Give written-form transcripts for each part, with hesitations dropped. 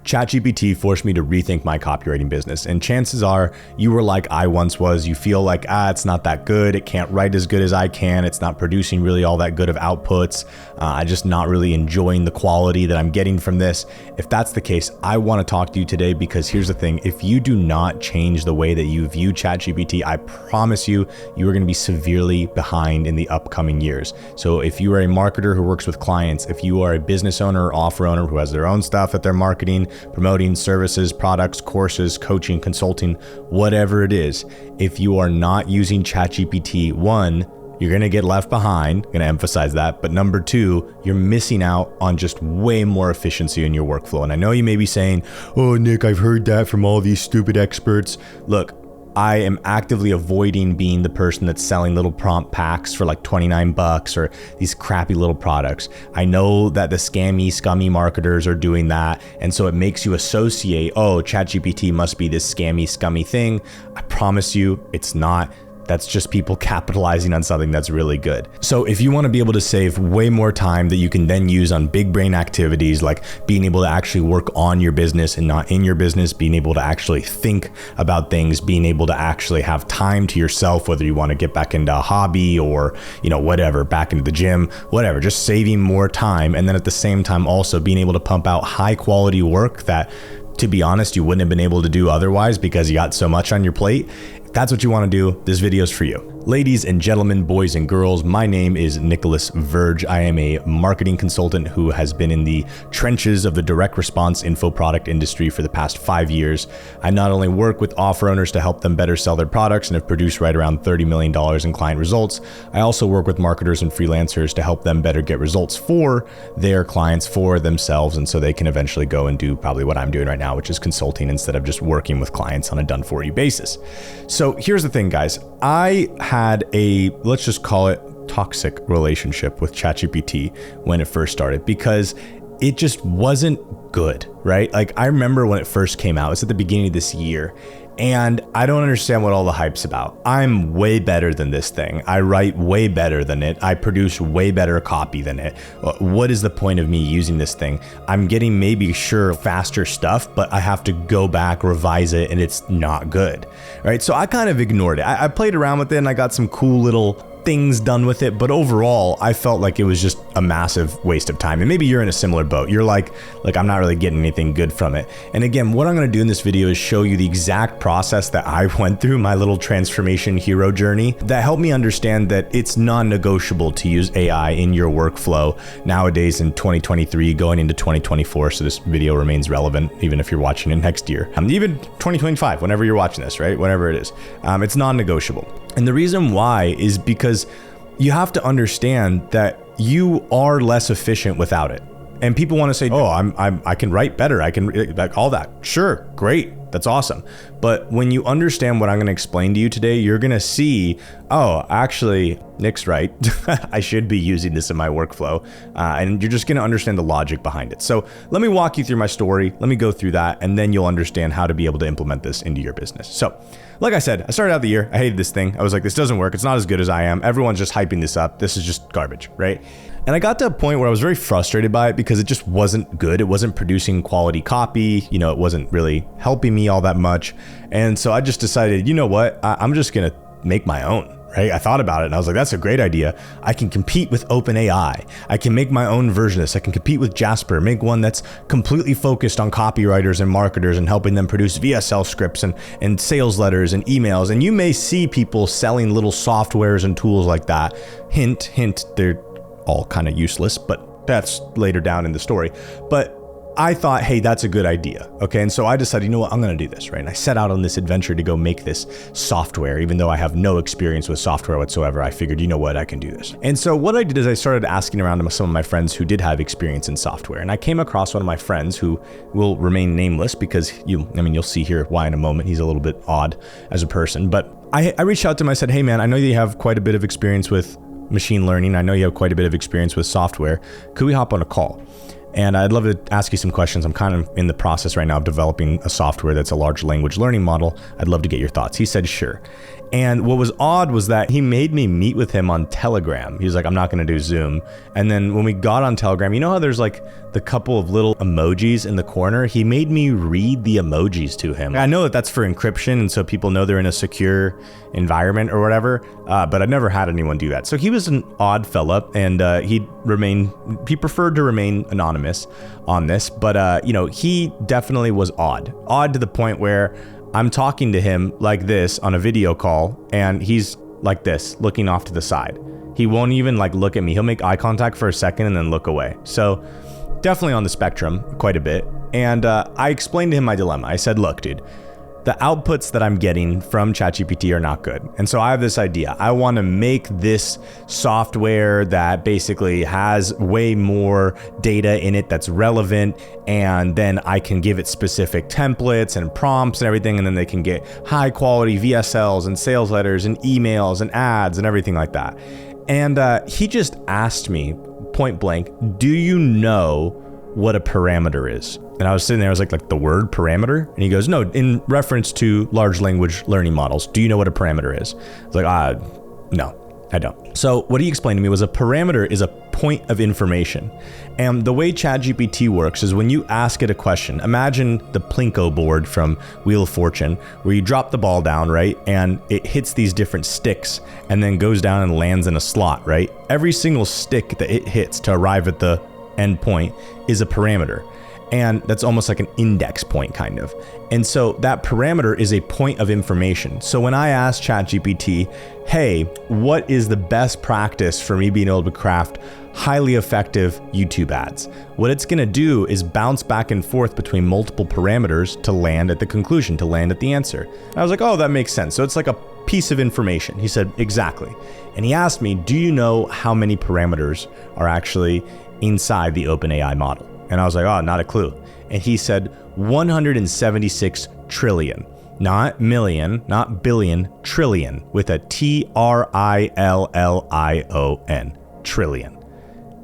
ChatGPT forced me to rethink my copywriting business, and chances are you were like I once was. You feel like, it's not that good. It can't write as good as I can. It's not producing really all that good of outputs. I'm just not really enjoying the quality that I'm getting from this. If that's the case, I want to talk to you today because here's the thing. If you do not change the way that you view ChatGPT, I promise you, you are going to be severely behind in the upcoming years. So if you are a marketer who works with clients, if you are a business owner or offer owner who has their own stuff that they're marketing, promoting services, products, courses, coaching, consulting, whatever it is, if you are not using ChatGPT, one, you're going to get left behind. I'm going to emphasize that. But number two, you're missing out on just way more efficiency in your workflow. And I know you may be saying, oh, Nick, I've heard that from all these stupid experts. Look, I am actively avoiding being the person that's selling little prompt packs for like $29 or these crappy little products. I know that the scummy marketers are doing that. And so it makes you associate, oh, ChatGPT must be this scummy thing. I promise you it's not. That's just people capitalizing on something that's really good. So if you want to be able to save way more time that you can then use on big brain activities like being able to actually work on your business and not in your business, being able to actually think about things, being able to actually have time to yourself, whether you want to get back into a hobby or, whatever, back into the gym, whatever, just saving more time. And then at the same time, also being able to pump out high quality work that, to be honest, you wouldn't have been able to do otherwise because you got so much on your plate. If that's what you want to do, this video is for you. Ladies and gentlemen, boys and girls, my name is Nicholas Verge. I am a marketing consultant who has been in the trenches of the direct response info product industry for the past 5 years. I not only work with offer owners to help them better sell their products and have produced right around $30 million in client results, I also work with marketers and freelancers to help them better get results for their clients, for themselves, and so they can eventually go and do probably what I'm doing right now, which is consulting instead of just working with clients on a done-for-you basis. So here's the thing, guys. I had a, let's just call it, toxic relationship with ChatGPT when it first started because it just wasn't good, right? Like I remember when it first came out, it's at the beginning of this year, and I don't understand what all the hype's about. I'm way better than this thing. I write way better than it. I produce way better copy than it. What is the point of me using this thing? I'm getting maybe faster stuff, but I have to go back, revise it, and it's not good, right? So I kind of ignored it. I played around with it and I got some cool little things done with it, but overall I felt like it was just a massive waste of time. And maybe you're in a similar boat. You're like I'm not really getting anything good from it. And again, what I'm going to do in this video is show you the exact process that I went through, my little transformation hero journey that helped me understand that it's non-negotiable to use AI in your workflow nowadays in 2023 going into 2024. So this video remains relevant even if you're watching it next year, even 2025, whenever you're watching this, right? Whatever it is, it's non-negotiable. And the reason why is because you have to understand that you are less efficient without it. And people want to say, oh, I can write better. I can like all that. Sure. Great. That's awesome. But when you understand what I'm going to explain to you today, you're going to see, oh, actually, Nick's right. I should be using this in my workflow. And you're just going to understand the logic behind it. So let me walk you through my story. Let me go through that. And then you'll understand how to be able to implement this into your business. So like I said, I started out the year. I hated this thing. I was like, this doesn't work. It's not as good as I am. Everyone's just hyping this up. This is just garbage, right? And I got to a point where I was very frustrated by it because it just wasn't good. It wasn't producing quality copy. It wasn't really helping me all that much. And so I just decided, you know what? I'm just going to make my own, right? I thought about it and I was like, that's a great idea. I can compete with OpenAI. I can make my own version of this. I can compete with Jasper, make one that's completely focused on copywriters and marketers and helping them produce VSL scripts and sales letters and emails. And you may see people selling little softwares and tools like that. Hint, they're all kind of useless, but that's later down in the story. But I thought, hey, that's a good idea. Okay. And so I decided, you know what, I'm going to do this, right? And I set out on this adventure to go make this software, even though I have no experience with software whatsoever. I figured, you know what, I can do this. And so what I did is I started asking around to some of my friends who did have experience in software. And I came across one of my friends who will remain nameless because you'll see here why in a moment. He's a little bit odd as a person, but I reached out to him. I said, hey man, I know you have quite a bit of experience with machine learning. I know you have quite a bit of experience with software. Could we hop on a call? And I'd love to ask you some questions. I'm kind of in the process right now of developing a software that's a large language learning model. I'd love to get your thoughts. He said, sure. And what was odd was that he made me meet with him on Telegram. He was like, I'm not going to do Zoom. And then when we got on Telegram, you know how there's like the couple of little emojis in the corner? He made me read the emojis to him. I know that that's for encryption, and so people know they're in a secure environment or whatever, but I've never had anyone do that. So he was an odd fella, and he preferred to remain anonymous on this, but he definitely was odd to the point where I'm talking to him like this on a video call, and he's like this, looking off to the side. He won't even like look at me. He'll make eye contact for a second and then look away. So definitely on the spectrum quite a bit. And I explained to him my dilemma. I said, look, dude, the outputs that I'm getting from ChatGPT are not good. And so I have this idea. I want to make this software that basically has way more data in it that's relevant, and then I can give it specific templates and prompts and everything, and then they can get high quality VSLs and sales letters and emails and ads and everything like that. And he just asked me point blank, do you know what a parameter is? And I was sitting there, I was like the word parameter? And he goes, no, in reference to large language learning models, do you know what a parameter is? I was like, no, I don't. So what he explained to me was a parameter is a point of information. And the way ChatGPT works is when you ask it a question, imagine the Plinko board from Wheel of Fortune, where you drop the ball down, right? And it hits these different sticks and then goes down and lands in a slot, right? Every single stick that it hits to arrive at the end point is a parameter. And that's almost like an index point kind of. And so that parameter is a point of information. So when I asked ChatGPT, hey, what is the best practice for me being able to craft highly effective YouTube ads? What it's gonna do is bounce back and forth between multiple parameters to land at the conclusion, to land at the answer. And I was like, oh, that makes sense. So it's like a piece of information. He said, exactly. And he asked me, do you know how many parameters are actually inside the OpenAI model? And I was like, oh, not a clue. And he said 176 trillion, not million, not billion, trillion, with a TRILLION, trillion.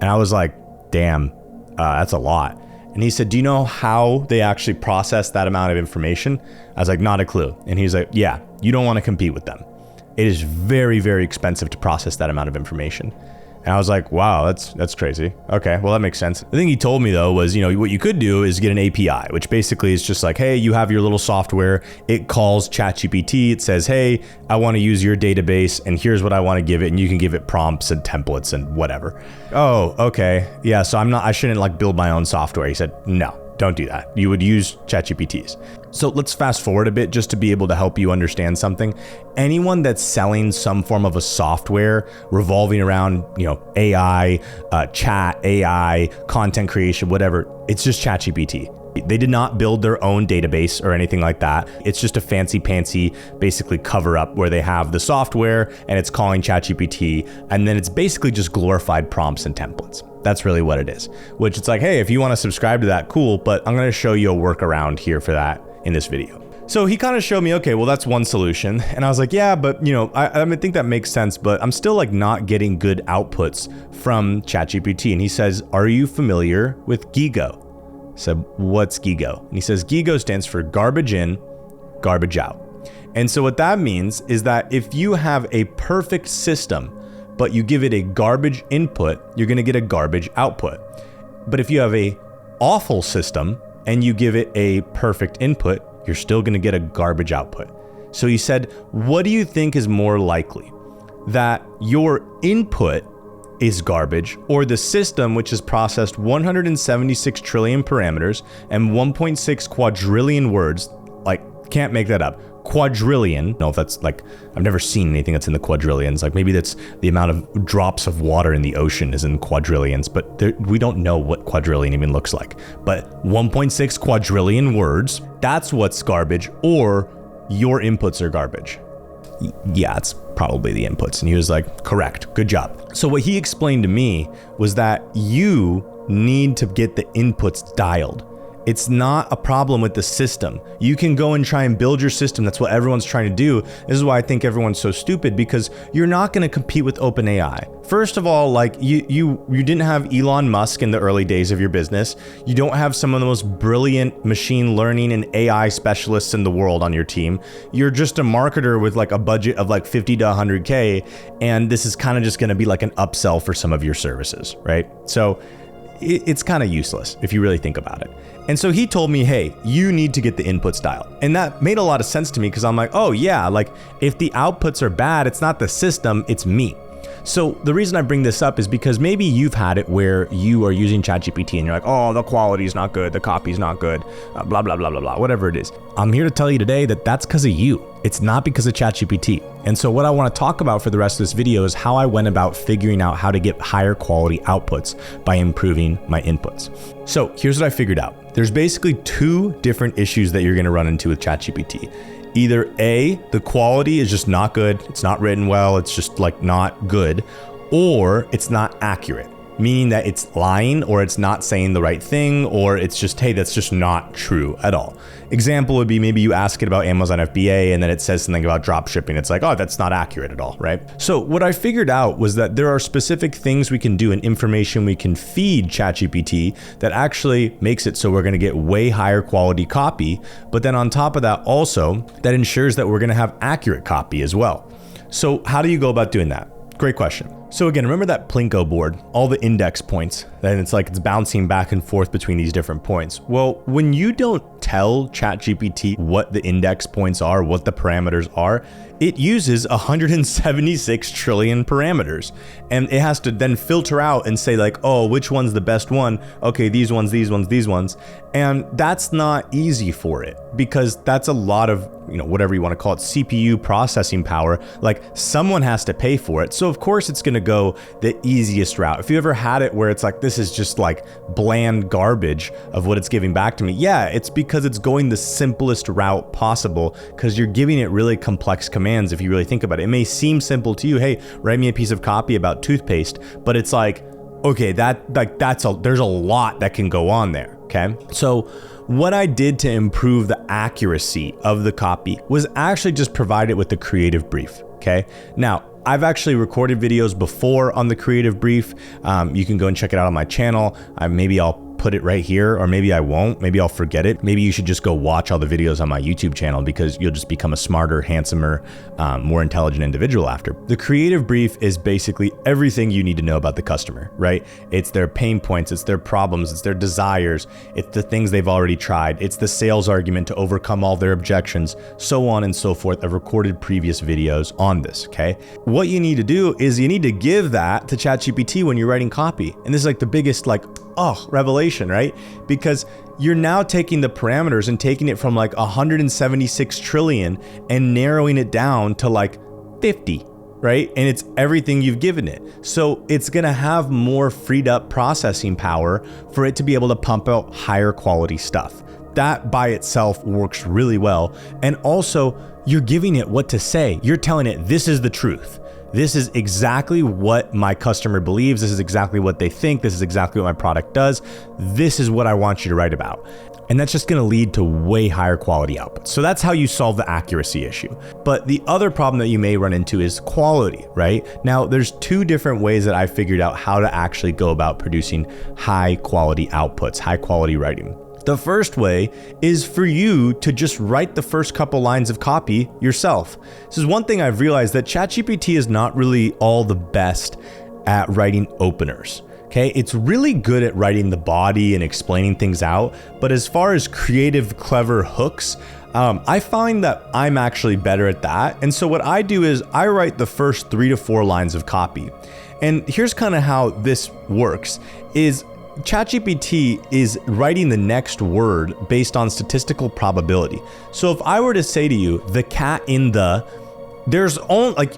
And I was like, damn, that's a lot. And he said, do you know how they actually process that amount of information? I was like, not a clue. And he's like, yeah, you don't want to compete with them. It is very, very expensive to process that amount of information. And I was like, wow, that's crazy. Okay, well, that makes sense. The thing he told me though was, what you could do is get an API, which basically is just like, hey, you have your little software. It calls ChatGPT. It says, hey, I want to use your database and here's what I want to give it. And you can give it prompts and templates and whatever. Oh, okay. Yeah, so I shouldn't like build my own software. He said, no, don't do that. You would use ChatGPT's. So let's fast forward a bit just to be able to help you understand something. Anyone that's selling some form of a software revolving around, AI, chat, AI, content creation, whatever, it's just ChatGPT. They did not build their own database or anything like that. It's just a fancy pantsy, basically cover up where they have the software and it's calling ChatGPT, and then it's basically just glorified prompts and templates. That's really what it is, which it's like, hey, if you want to subscribe to that, cool, but I'm going to show you a workaround here for that in this video. So he kind of showed me, okay, well, that's one solution. And I was like, yeah, but I think that makes sense, but I'm still like not getting good outputs from ChatGPT. And he says, are you familiar with GIGO? I said, what's GIGO? And he says, GIGO stands for garbage in, garbage out. And so what that means is that if you have a perfect system, but you give it a garbage input, you're gonna get a garbage output. But if you have a awful system and you give it a perfect input, you're still gonna get a garbage output. So he said, what do you think is more likely? That your input is garbage, or the system, which has processed 176 trillion parameters and 1.6 quadrillion words, like, can't make that up. Quadrillion, I don't know if that's like, I've never seen anything that's in the quadrillions. Like maybe that's the amount of drops of water in the ocean is in quadrillions, but we don't know what quadrillion even looks like. But 1.6 quadrillion words, that's what's garbage, or your inputs are garbage. Yeah, it's probably the inputs. And he was like, correct, good job. So what he explained to me was that you need to get the inputs dialed. It's not a problem with the system. You can go and try and build your system. That's what everyone's trying to do. This is why I think everyone's so stupid, because you're not going to compete with OpenAI. First of all, like you didn't have Elon Musk in the early days of your business. You don't have some of the most brilliant machine learning and AI specialists in the world on your team. You're just a marketer with like a budget of like 50 to 100K. And this is kind of just going to be like an upsell for some of your services, right? So it's kind of useless if you really think about it. And so he told me, hey, you need to get the inputs dialed. And that made a lot of sense to me, because I'm like, oh yeah, like if the outputs are bad, it's not the system, it's me. So the reason I bring this up is because maybe you've had it where you are using ChatGPT and you're like, oh, the quality is not good, the copy is not good, blah, blah, blah, blah, blah, whatever it is. I'm here to tell you today that that's because of you. It's not because of ChatGPT. And so what I want to talk about for the rest of this video is how I went about figuring out how to get higher quality outputs by improving my inputs. So here's what I figured out. There's basically two different issues that you're going to run into with ChatGPT. Either A, the quality is just not good, it's not written well, it's just like not good, or it's not accurate, meaning that it's lying or it's not saying the right thing, or it's just, hey, that's just not true at all. Example would be maybe you ask it about Amazon FBA and then it says something about drop shipping. It's like, oh, that's not accurate at all, right? So what I figured out was that there are specific things we can do and information we can feed ChatGPT that actually makes it so we're going to get way higher quality copy. But then on top of that, also that ensures that we're going to have accurate copy as well. So how do you go about doing that? Great question. So again, remember that Plinko board, all the index points, and it's like it's bouncing back and forth between these different points. Well, when you don't tell ChatGPT what the index points are, what the parameters are, it uses 176 trillion parameters. And it has to then filter out and say like, oh, which one's the best one? Okay, these ones, these ones, these ones. And that's not easy for it, because that's a lot of, whatever you want to call it, CPU processing power. Like someone has to pay for it. So of course it's going to go the easiest route. If you ever had it where it's like, this is just like bland garbage of what it's giving back to me. Yeah, it's because it's going the simplest route possible, because you're giving it really complex commands. If you really think about it, it may seem simple to you. Hey, write me a piece of copy about toothpaste, but it's like, okay, there's a lot that can go on there. Okay. So what I did to improve the accuracy of the copy was actually just provide it with the creative brief. Okay. Now, I've actually recorded videos before on the creative brief. You can go and check it out on my channel. Maybe I'll put it right here, or maybe I won't. Maybe I'll forget it. Maybe you should just go watch all the videos on my YouTube channel, because you'll just become a smarter, handsomer, more intelligent individual after. The creative brief is basically everything you need to know about the customer, right? It's their pain points, it's their problems, it's their desires, it's the things they've already tried, it's the sales argument to overcome all their objections, so on and so forth. I've recorded previous videos on this, okay? What you need to do is you need to give that to ChatGPT when you're writing copy. And this is like the biggest revelation, right? Because you're now taking the parameters and taking it from like 176 trillion and narrowing it down to like 50, right? And it's everything you've given it. So it's going to have more freed up processing power for it to be able to pump out higher quality stuff. That by itself works really well. And also you're giving it what to say. You're telling it, this is the truth. This is exactly what my customer believes. This is exactly what they think. This is exactly what my product does. This is what I want you to write about. And that's just going to lead to way higher quality outputs. So that's how you solve the accuracy issue. But the other problem that you may run into is quality, right? Now, there's two different ways that I figured out how to actually go about producing high quality outputs, high quality writing. The first way is for you to just write the first couple lines of copy yourself. This is one thing I've realized, that ChatGPT is not really all the best at writing openers. Okay, it's really good at writing the body and explaining things out, but as far as creative, clever hooks, I find that I'm actually better at that. And so what I do is I write the first 3 to 4 lines of copy. And here's kind of how this works is ChatGPT is writing the next word based on statistical probability. So if I were to say to you, the cat in the,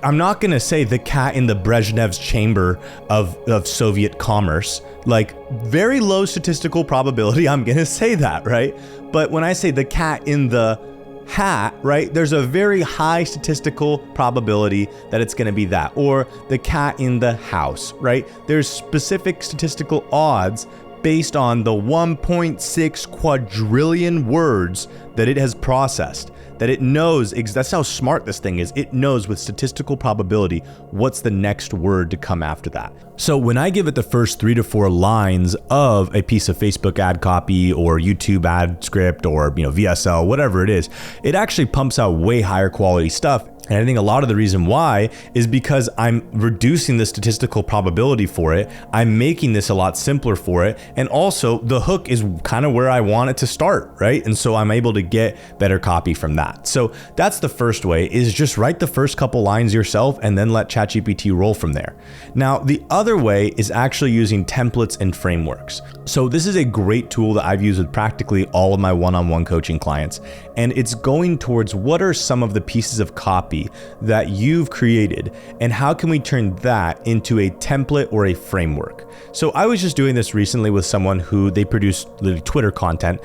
I'm not going to say the cat in the Brezhnev's chamber of Soviet commerce, like very low statistical probability, I'm going to say that, right? But when I say the cat in the hat, right, there's a very high statistical probability that it's going to be that. Or the cat in the house, right? There's specific statistical odds based on the 1.6 quadrillion words that it has processed, that it knows, that's how smart this thing is. It knows with statistical probability what's the next word to come after that. So when I give it the first 3 to 4 lines of a piece of Facebook ad copy or YouTube ad script or VSL, whatever it is, it actually pumps out way higher quality stuff. And I think a lot of the reason why is because I'm reducing the statistical probability for it. I'm making this a lot simpler for it. And also the hook is kind of where I want it to start, right? And so I'm able to get better copy from that. So that's the first way, is just write the first couple lines yourself and then let ChatGPT roll from there. Now, the other way is actually using templates and frameworks. So this is a great tool that I've used with practically all of my one-on-one coaching clients. And it's going towards what are some of the pieces of copy that you've created and how can we turn that into a template or a framework. So I was just doing this recently with someone who they produce Twitter content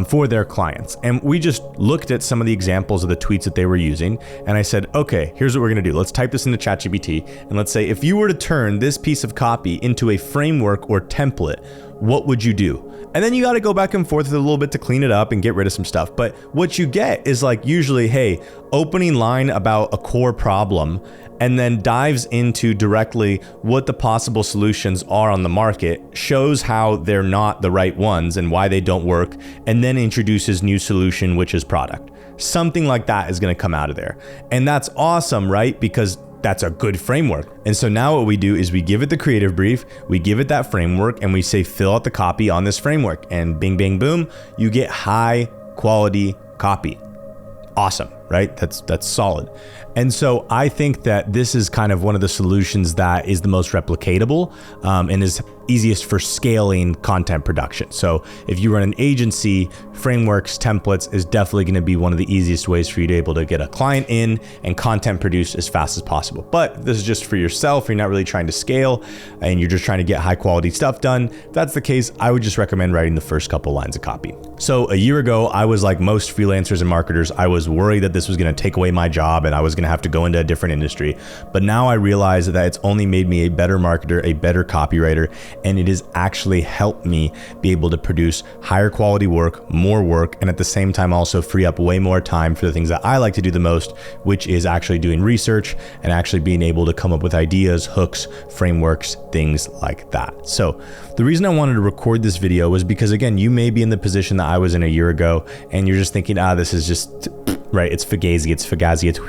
for their clients. And we just looked at some of the examples of the tweets that they were using. And I said, okay, here's what we're going to do. Let's type this into ChatGPT. And let's say, if you were to turn this piece of copy into a framework or template, what would you do? And then you got to go back and forth a little bit to clean it up and get rid of some stuff. But what you get is like usually, hey, opening line about a core problem, and then dives into directly what the possible solutions are on the market, shows how they're not the right ones and why they don't work, and then introduces new solution, which is product. Something like that is going to come out of there. And that's awesome, right? Because that's a good framework. And so now what we do is we give it the creative brief, we give it that framework, and we say, fill out the copy on this framework. And bing, bang, boom, you get high quality copy. Awesome, right? That's solid. And so I think that this is kind of one of the solutions that is the most replicatable and is easiest for scaling content production. So if you run an agency, frameworks, templates is definitely going to be one of the easiest ways for you to be able to get a client in and content produced as fast as possible. But this is just for yourself. You're not really trying to scale and you're just trying to get high quality stuff done. If that's the case, I would just recommend writing the first couple lines of copy. So a year ago, I was like most freelancers and marketers. I was worried that this was going to take away my job and I was going to have to go into a different industry. But now I realize that it's only made me a better marketer, a better copywriter, and it has actually helped me be able to produce higher quality work, more work, and at the same time also free up way more time for the things that I like to do the most, which is actually doing research and actually being able to come up with ideas, hooks, frameworks, things like that. So the reason I wanted to record this video was because, again, you may be in the position that I was in a year ago and you're just thinking, this is just, right, it's Fugazi, it's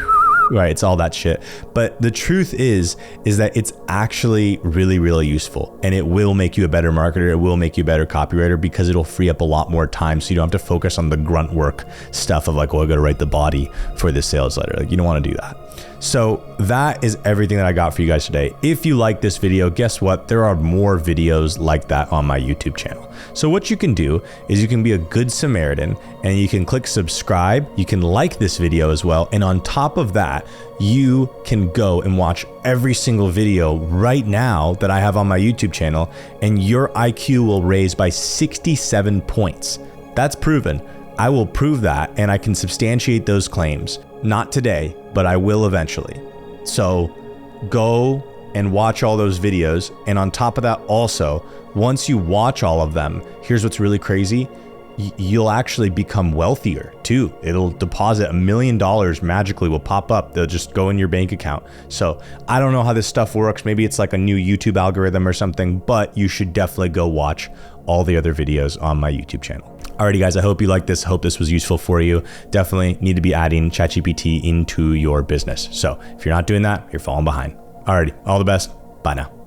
right, it's all that shit. But the truth is that it's actually really, really useful, and it will make you a better marketer. It will make you a better copywriter because it'll free up a lot more time. So you don't have to focus on the grunt work stuff of like, I got to write the body for this sales letter. Like, you don't want to do that. So that is everything that I got for you guys today. If you like this video, guess what? There are more videos like that on my YouTube channel. So what you can do is you can be a good Samaritan and you can click subscribe. You can like this video as well. And on top of that, you can go and watch every single video right now that I have on my YouTube channel, and your IQ will raise by 67 points. That's proven. I will prove that, and I can substantiate those claims. Not today, but I will eventually. So go and watch all those videos. And on top of that, also, once you watch all of them, here's what's really crazy. You'll actually become wealthier too. It'll deposit $1 million magically will pop up. They'll just go in your bank account. So I don't know how this stuff works. Maybe it's like a new YouTube algorithm or something, but you should definitely go watch all the other videos on my YouTube channel. Alrighty guys, I hope you liked this. I hope this was useful for you. Definitely need to be adding ChatGPT into your business. So if you're not doing that, you're falling behind. Alrighty, all the best. Bye now.